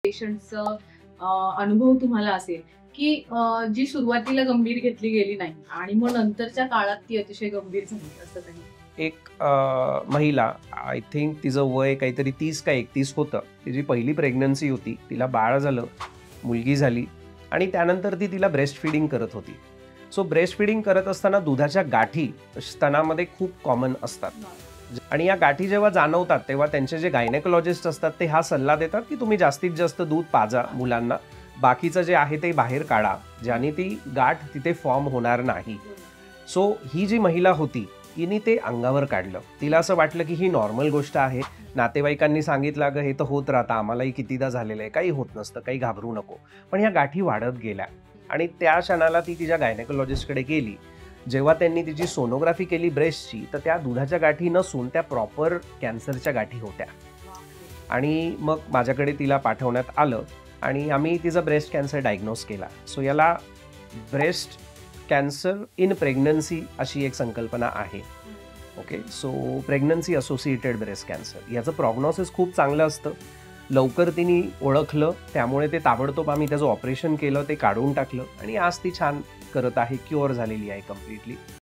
पेशंटचं अनुभव तुम्हाला असेल, की जी सुरुवातीला गंभीर घेतली गेली नाही आणि मग नंतरच्या काळात ती अतिशय गंभीर झाली असं काही? एक महिला आय थिंक तिचं वय काहीतरी 30 का 31 होतं. तिची पहिली प्रेग्नन्सी होती. तिला बाळ झालं, मुलगी झाली आणि त्यानंतर ती तिला ब्रेस्ट फीडिंग करत होती. सो ब्रेस्ट फीडिंग करत असताना दुधाच्या गाठी स्तनामध्ये खूप कॉमन असतात. आणि या गाठी जेव्हा जाणवतात तेव्हा त्यांचे जे गायनेकोलॉजिस्ट असतात ते हा सल्ला देतात की तुम्ही जास्तीत जास्त दूध पाजा मुलांना. बाकीचं जे आहे ते बाहेर काढा, ज्याने ती गाठ तिथे फॉर्म होणार नाही. सो ही जी महिला होती तिने ते अंगावर काढलं. तिला असं वाटलं की ही नॉर्मल गोष्ट आहे. नातेवाईकांनी सांगितलं अगं हे तर होत राहतं, आम्हालाही कितीदा झालेलं आहे, काही होत नसतं, काही घाबरू नको. पण ह्या गाठी वाढत गेल्या आणि त्या क्षणाला ती तिच्या गायनेकोलॉजिस्टकडे गेली. जेव्हा त्यांनी तिची सोनोग्राफी केली ब्रेस्टची, तर त्या दुधाच्या गाठी नसून त्या प्रॉपर कॅन्सरच्या गाठी होत्या. आणि मग माझ्याकडे तिला पाठवण्यात आलं आणि आम्ही तिचा ब्रेस्ट कॅन्सर डायग्नोज केला. सो याला ब्रेस्ट कॅन्सर इन प्रेग्नन्सी अशी एक संकल्पना आहे. Okay, so pregnancy associated breast cancer याचं प्रॉग्नॉसिस खूप चांगलं असतं. लवकर तिने ओळखलं, त्यामुळे ते ताबडतोब आम्ही त्याचं ऑपरेशन केलं, ते काढून टाकलं आणि आज ती छान करत आहे, क्युअर झालेली आहे कम्प्लिटली.